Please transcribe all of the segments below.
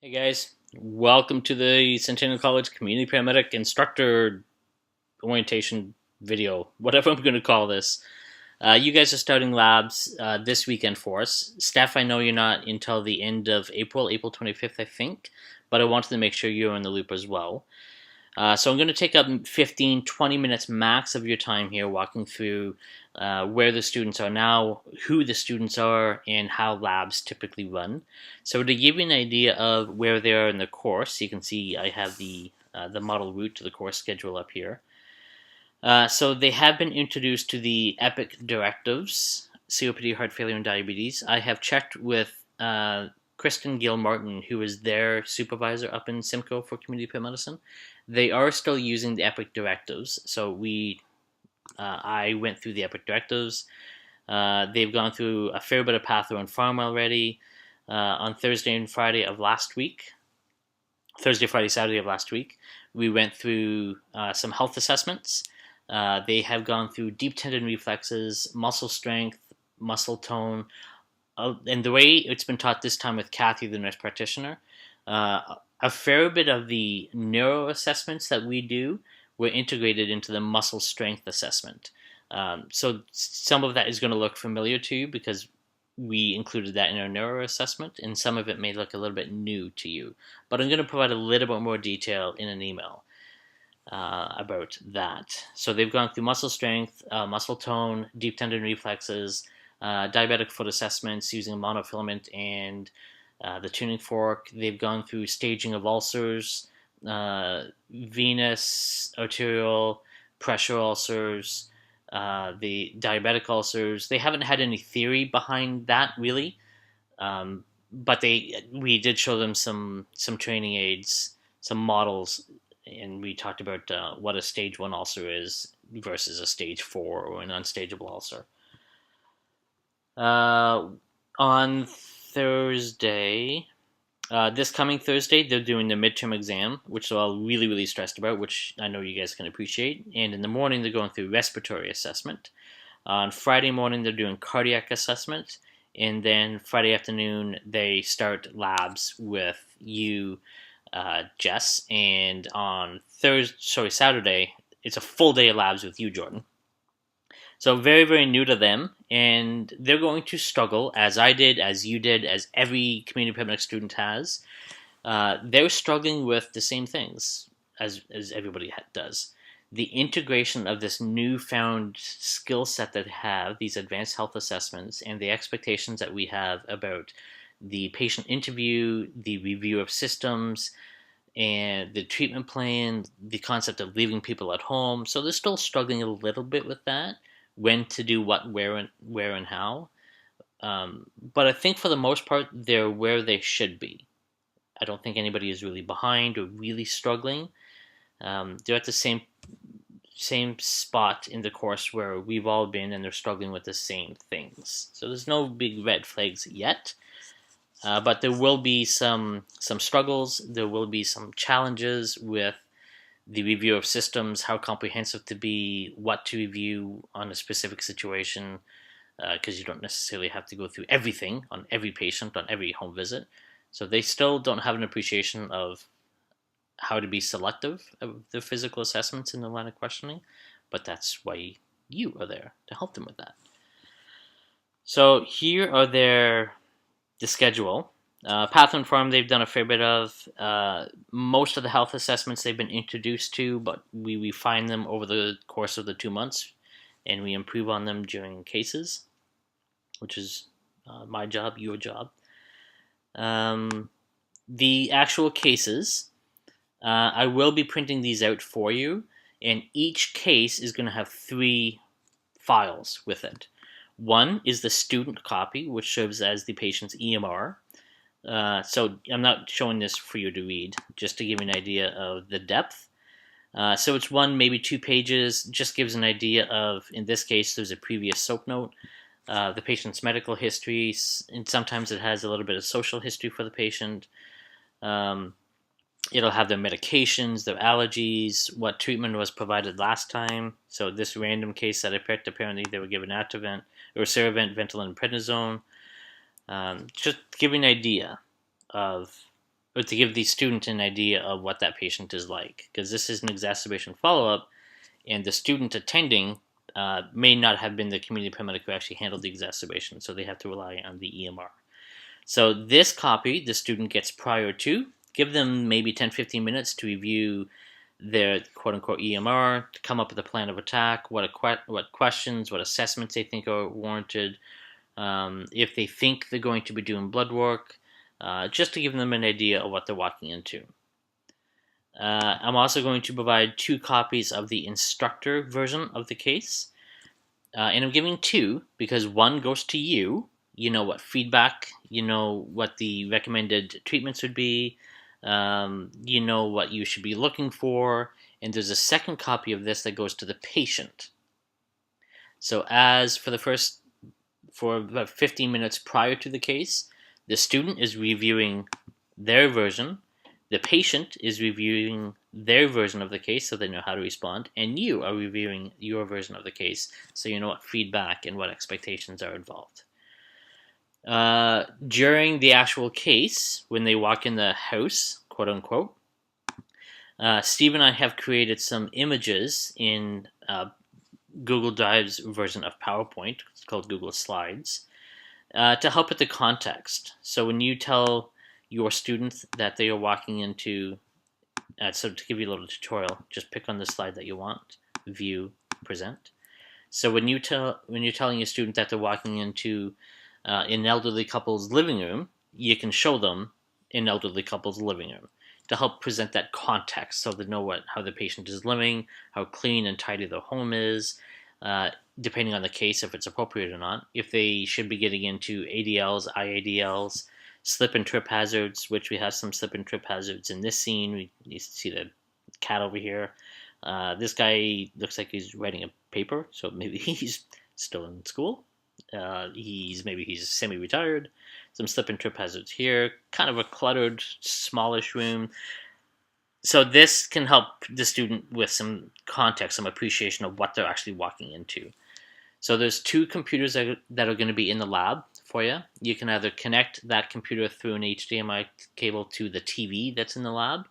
Hey guys, welcome to the Centennial College Community Paramedic Instructor Orientation video, whatever I'm going to call this. You guys are starting labs this weekend for us. Steph, I know you're not until the end of April, April 25th, I think, but I wanted to make sure you're in the loop as well. So I'm going to take up 15, 20 minutes max of your time here walking through where the students are now, who the students are, and how labs typically run. So to give you an idea of where they are in the course, you can see I have the model route to the course schedule up here. So they have been introduced to the EPIC directives, COPD, heart failure, and diabetes. I have checked with Kristen Gill Martin, who is their supervisor up in Simcoe for community pain medicine. They are still using the EPIC directives. So I went through the EPIC directives. They've gone through a fair bit of Pathway and Pharma already. On Thursday and Friday of last week, Thursday, Friday, Saturday of last week, we went through some health assessments. They have gone through deep tendon reflexes, muscle strength, muscle tone, and the way it's been taught this time with Kathy, the nurse practitioner, a fair bit of the neuro assessments that we do were integrated into the muscle strength assessment. So some of that is going to look familiar to you because we included that in our neuro assessment, and some of it may look a little bit new to you. But I'm going to provide a little bit more detail in an email about that. So they've gone through muscle strength, muscle tone, deep tendon reflexes, diabetic foot assessments using monofilament and the tuning fork. They've gone through staging of ulcers, venous, arterial, pressure ulcers, the diabetic ulcers. They haven't had any theory behind that really, but we did show them some training aids, some models, and we talked about what a stage 1 ulcer is versus a stage 4 or an unstageable ulcer. On Thursday, this coming Thursday, they're doing the midterm exam, which they're all really, really stressed about, which I know you guys can appreciate. And in the morning, they're going through respiratory assessment. On Friday morning, they're doing cardiac assessment. And then Friday afternoon, they start labs with you, Jess. And on Saturday, it's a full day of labs with you, Jordan. So very, very new to them, and they're going to struggle, as I did, as you did, as every community paramedic student has. They're struggling with the same things as everybody does. The integration of this newfound skill set that they have, these advanced health assessments, and the expectations that we have about the patient interview, the review of systems, and the treatment plan, the concept of leaving people at home. So they're still struggling a little bit with that, when to do what, where, and how. But I think for the most part, they're where they should be. I don't think anybody is really behind or really struggling. They're at the same spot in the course where we've all been, and they're struggling with the same things. So there's no big red flags yet. But there will be some struggles. There will be some challenges with the review of systems, how comprehensive to be, what to review on a specific situation, because you don't necessarily have to go through everything on every patient, on every home visit. So they still don't have an appreciation of how to be selective of the physical assessments in the line of questioning, but that's why you are there to help them with that. So here are the schedule. Pathway and Pharma, they've done a fair bit of. Most of the health assessments they've been introduced to, but we refine them over the course of the 2 months, and we improve on them during cases, which is my job, your job. The actual cases, I will be printing these out for you, and each case is going to have 3 files with it. One is the student copy, which serves as the patient's EMR. So I'm not showing this for you to read, just to give you an idea of the depth. So it's 1, maybe 2 pages, just gives an idea of, in this case, there's a previous SOAP note, the patient's medical history, and sometimes it has a little bit of social history for the patient. It'll have their medications, their allergies, what treatment was provided last time. So this random case that I picked, apparently they were given Atrovent, or Ceravent, Ventolin, and Prednisone. Just to give you an idea of or to give the student an idea of what that patient is like, because this is an exacerbation follow-up, and the student attending may not have been the community paramedic who actually handled the exacerbation, so they have to rely on the EMR. So this copy the student gets prior to. Give them maybe 10-15 minutes to review their quote-unquote EMR, to come up with a plan of attack, what questions, what assessments they think are warranted, if they think they're going to be doing blood work, just to give them an idea of what they're walking into. I'm also going to provide 2 copies of the instructor version of the case. And I'm giving 2 because 1 goes to you. You know what feedback, you know what the recommended treatments would be, you know what you should be looking for, and there's a second copy of this that goes to the patient. So as for about 15 minutes prior to the case, the student is reviewing their version, the patient is reviewing their version of the case so they know how to respond, and you are reviewing your version of the case so you know what feedback and what expectations are involved. During the actual case, when they walk in the house, quote unquote, Steve and I have created some images in Google Drive's version of PowerPoint. It's called Google Slides, to help with the context. So when you tell your students that they are walking into, so to give you a little tutorial, just pick on the slide that you want, view, present. So when you're telling your student that they're walking into an elderly couple's living room, you can show them an elderly couple's living room to help present that context so they know how the patient is living, how clean and tidy their home is, depending on the case, if it's appropriate or not, if they should be getting into ADLs, IADLs, slip and trip hazards, which we have some slip and trip hazards in this scene. You see the cat over here. This guy looks like he's writing a paper, so maybe he's still in school. He's semi-retired. Some slip and trip hazards here. Kind of a cluttered, smallish room. So this can help the student with some context, some appreciation of what they're actually walking into. So there's 2 computers that are going to be in the lab for you. You can either connect that computer through an HDMI cable to the TV that's in the lab.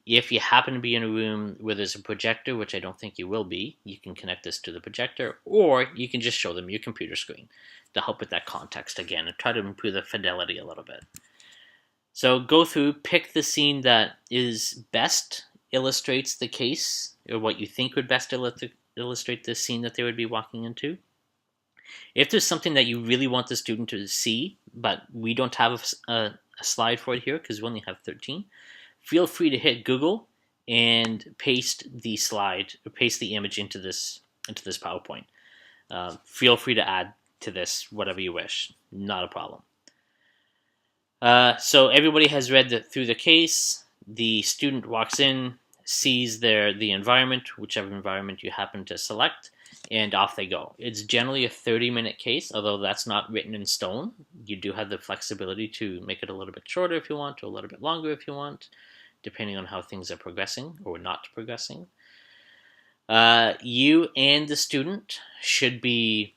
If you happen to be in a room where there's a projector, which I don't think you will be, you can connect this to the projector, or you can just show them your computer screen to help with that context again and try to improve the fidelity a little bit. So go through, pick the scene that is best illustrates the case, or what you think would best illustrate the scene that they would be walking into. If there's something that you really want the student to see, but we don't have a slide for it here because we only have 13, feel free to hit Google and paste the slide, or paste the image into this PowerPoint. Feel free to add to this whatever you wish. Not a problem. So everybody has read through the case. The student walks in, sees the environment, whichever environment you happen to select, and off they go. It's generally a 30-minute case, although that's not written in stone. You do have the flexibility to make it a little bit shorter if you want, or a little bit longer if you want, depending on how things are progressing or not progressing. You and the student should be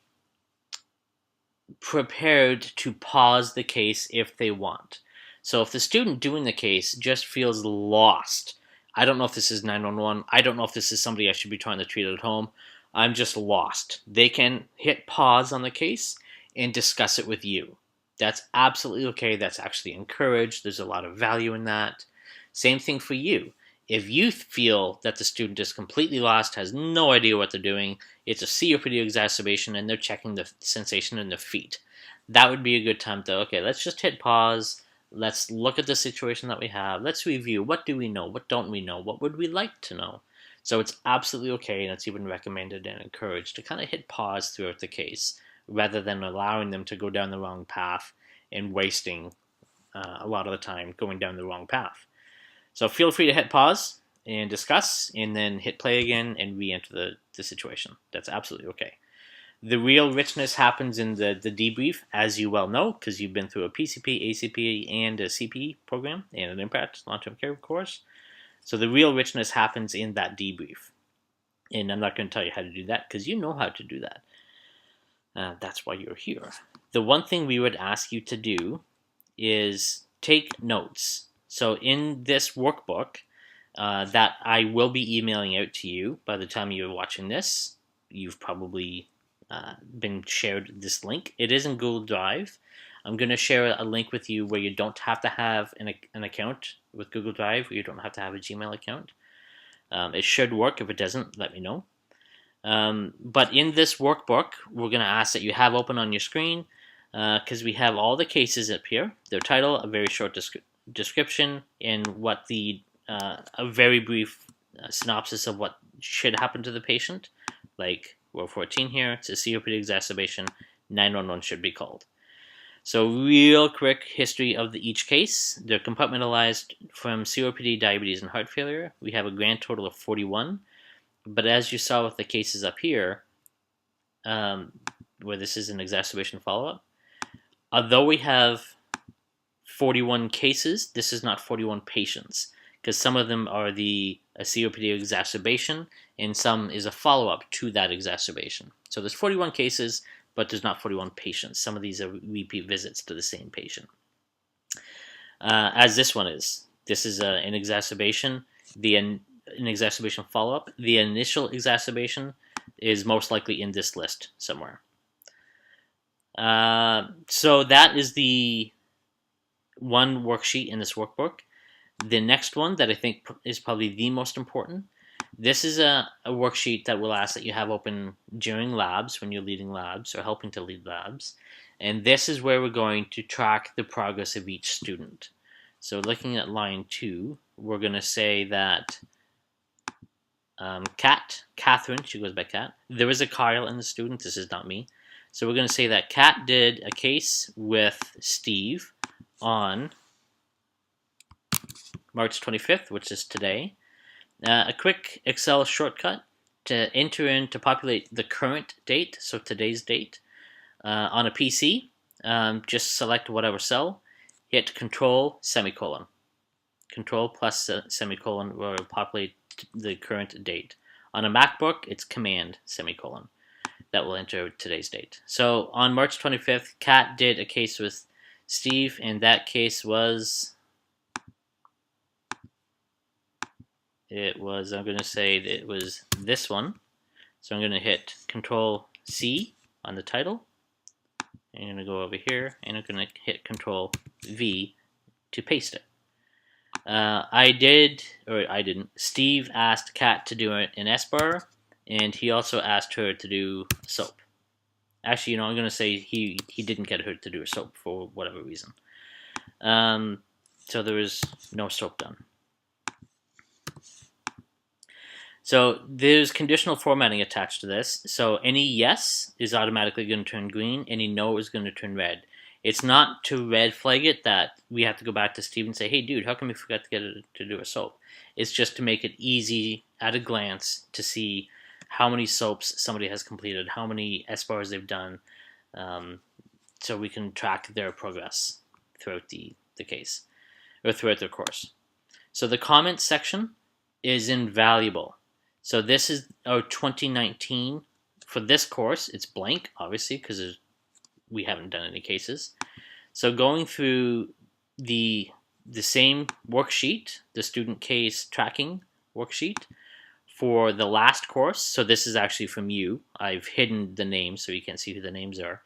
prepared to pause the case if they want. So if the student doing the case just feels lost, I don't know if this is 911, I don't know if this is somebody I should be trying to treat at home, I'm just lost, they can hit pause on the case and discuss it with you. That's absolutely okay. That's actually encouraged. There's a lot of value in that. Same thing for you. If you feel that the student is completely lost, has no idea what they're doing, it's a COPD exacerbation and they're checking the sensation in their feet, that would be a good time to, okay, let's just hit pause. Let's look at the situation that we have. Let's review. What do we know? What don't we know? What would we like to know? So it's absolutely okay, and it's even recommended and encouraged to kind of hit pause throughout the case rather than allowing them to go down the wrong path and wasting a lot of the time going down the wrong path. So feel free to hit pause and discuss, and then hit play again and re-enter the situation. That's absolutely okay. The real richness happens in the debrief, as you well know, because you've been through a PCP, ACP, and a CPE program, and an IMPACT long-term care course. So the real richness happens in that debrief. And I'm not going to tell you how to do that, because you know how to do that. That's why you're here. The one thing we would ask you to do is take notes. So in this workbook that I will be emailing out to you by the time you're watching this, you've probably been shared this link. It is in Google Drive. I'm going to share a link with you where you don't have to have an account with Google Drive, where you don't have to have a Gmail account. It should work. If it doesn't, let me know. But in this workbook, we're going to ask that you have open on your screen because we have all the cases up here. Their title, a very short description, and what a very brief synopsis of what should happen to the patient. Like row 14 here, it's a COPD exacerbation, 911 should be called. So real quick history of each case. They're compartmentalized from COPD, diabetes, and heart failure. We have a grand total of 41. But as you saw with the cases up here, where this is an exacerbation follow-up, although we have 41 cases, this is not 41 patients, because some of them are a COPD exacerbation, and some is a follow-up to that exacerbation. So there's 41 cases, but there's not 41 patients. Some of these are repeat visits to the same patient. As this one is. This is an exacerbation. An exacerbation follow-up. The initial exacerbation is most likely in this list somewhere. So that is the one worksheet in this workbook. The next one that I think is probably the most important. This is a worksheet that will ask that you have open during labs, when you're leading labs or helping to lead labs. And this is where we're going to track the progress of each student. So looking at line 2, we're going to say that Catherine, she goes by Kat. There is a Kyle in the student, this is not me. So we're going to say that Kat did a case with Steve on March 25th, which is today. A quick Excel shortcut to populate the current date, so today's date, on a PC. Just select whatever cell, hit Control semicolon. Control plus semicolon will populate the current date. On a MacBook, it's Command semicolon. That will enter today's date. So on March 25th, Kat did a case with Steve, and that case was... I'm going to say that it was this one. So I'm going to hit Control C on the title. I'm going to go over here, and I'm going to hit Control V to paste it. I didn't. Steve asked Kat to do an SBAR, and he also asked her to do SOAP. Actually, I'm going to say he didn't get her to do a SOAP for whatever reason. So there was no SOAP done. So there's conditional formatting attached to this. So any yes is automatically going to turn green. Any no is going to turn red. It's not to red flag it that we have to go back to Steve and say, hey, dude, how come you forgot to get it to do a SOAP? It's just to make it easy at a glance to see how many SOAPs somebody has completed, how many SBARs they've done, so we can track their progress throughout the case, or throughout their course. So the comments section is invaluable. So this is our 2019. For this course, it's blank, obviously, because we haven't done any cases. So going through the same worksheet, the student case tracking worksheet, for the last course, so this is actually from you. I've hidden the names so you can't see who the names are.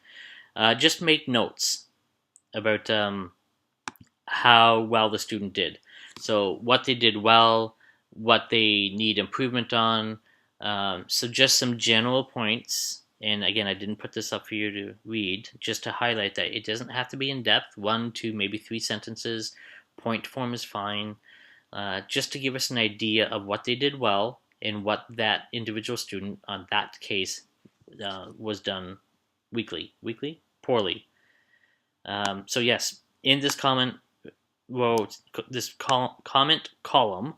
Just make notes about how well the student did. So what they did well, what they need improvement on. So just some general points. And again, I didn't put this up for you to read, just to highlight that it doesn't have to be in depth. 1, 2, maybe 3 sentences. Point form is fine. Just to give us an idea of what they did well and what that individual student on that case was done poorly. So yes, in this comment column,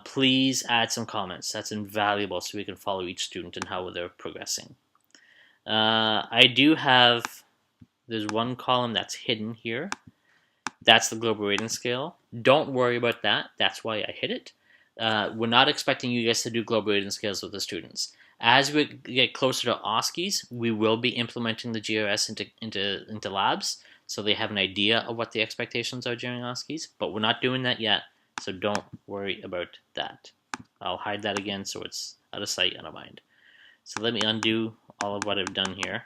please add some comments. That's invaluable so we can follow each student and how they're progressing. There's one column that's hidden here. That's the global rating scale. Don't worry about that. That's why I hid it. We're not expecting you guys to do global rating scales with the students. As we get closer to OSCEs, we will be implementing the GRS into labs. so they have an idea of what the expectations are during OSCEs, but we're not doing that yet, so don't worry about that. I'll hide that again so it's out of sight, out of mind. So let me undo all of what I've done here.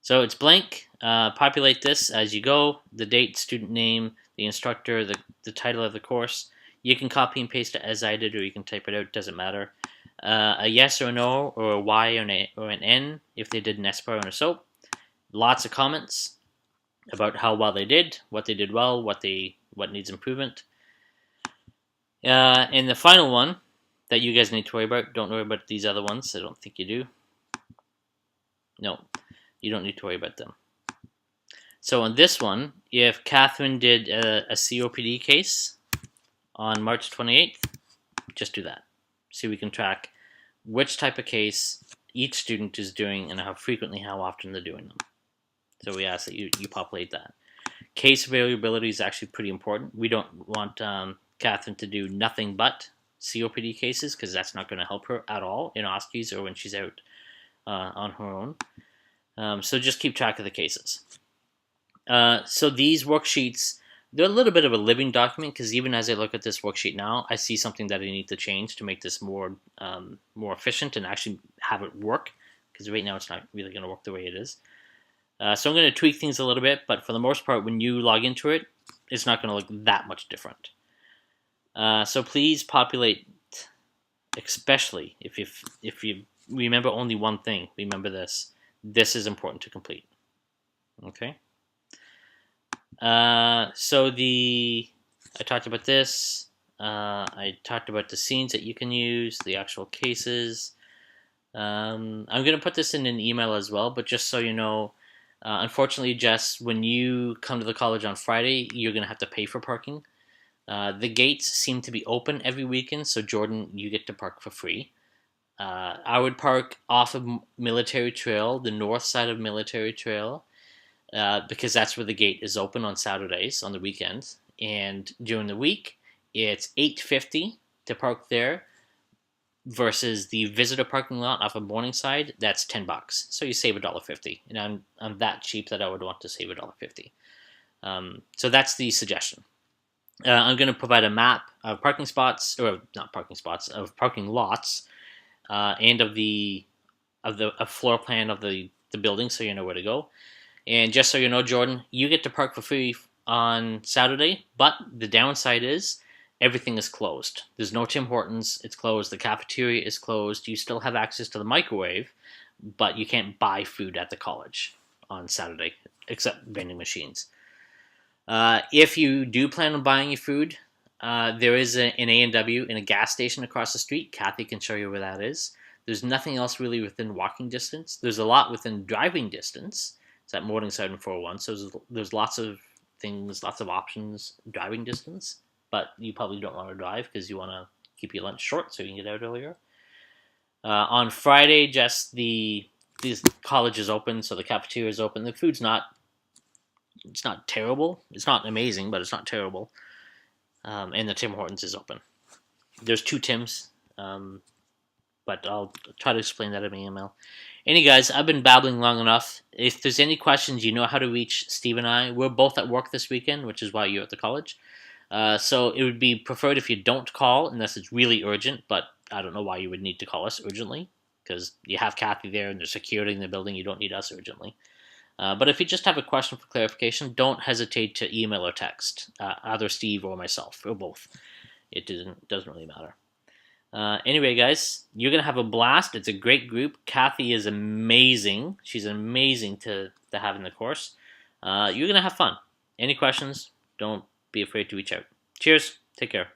So it's blank. Populate this as you go. The date, student name, the instructor, the title of the course. You can copy and paste it as I did, or you can type it out. Doesn't matter. A yes or a no, or a Y or an N if they did an Aspire and a SOAP. Lots of comments about how well they did well, what needs improvement. And the final one that you guys need to worry about, don't worry about these other ones. I don't think you do. No, you don't need to worry about them. So on this one, if Catherine did a COPD case on March 28th, just do that. See, we can track which type of case each student is doing and how frequently, how often they're doing them. So we ask that you populate that. Case variability is actually pretty important. We don't want Catherine to do nothing but COPD cases because that's not going to help her at all in OSCEs or when she's out on her own. So just keep track of the cases. So these worksheets, they're a little bit of a living document because even as I look at this worksheet now, I see something that I need to change to make this more efficient and actually have it work, because right now it's not really going to work the way it is. So I'm going to tweak things a little bit, but for the most part, when you log into it, it's not going to look that much different. So please populate, especially if you remember only one thing, remember this. This is important to complete. Okay. So I talked about this. I talked about the scenes that you can use, the actual cases. I'm going to put this in an email as well, but just so you know, unfortunately, Jess, when you come to the college on Friday, you're going to have to pay for parking. The gates seem to be open every weekend, so Jordan, you get to park for free. I would park off of Military Trail, the north side of Military Trail, because that's where the gate is open on Saturdays, on the weekends. And during the week, it's $8.50 to park there versus the visitor parking lot off of Morningside, that's $10. So you save $1.50. And I'm that cheap that I would want to save $1.50. So that's the suggestion. I'm going to provide a map of parking spots, or not parking spots, of parking lots, and of a floor plan of the building, so you know where to go. And just so you know, Jordan, you get to park for free on Saturday, but the downside is everything is closed. There's no Tim Hortons, it's closed. The cafeteria is closed. You still have access to the microwave, but you can't buy food at the college on Saturday, except vending machines. If you do plan on buying your food, there is an A&W in a gas station across the street. Kathy can show you where that is. There's nothing else really within walking distance. There's a lot within driving distance. It's at Morningside and 401. So there's lots of things, lots of options driving distance. But you probably don't want to drive because you want to keep your lunch short so you can get out earlier. On Friday, just the college is open, so the cafeteria is open. The food's not terrible. It's not amazing, but it's not terrible. And the Tim Hortons is open. There's 2 Tims, but I'll try to explain that in my email. Anyway, guys, I've been babbling long enough. If there's any questions, you know how to reach Steve and I. We're both at work this weekend, which is why you're at the college. So it would be preferred if you don't call unless it's really urgent, but I don't know why you would need to call us urgently, because you have Kathy there and there's security in the building. You don't need us urgently. But if you just have a question for clarification, don't hesitate to email or text, either Steve or myself, or both. It doesn't really matter. Anyway, guys, you're going to have a blast. It's a great group. Kathy is amazing. She's amazing to have in the course. You're going to have fun. Any questions, don't be afraid to reach out. Cheers. Take care.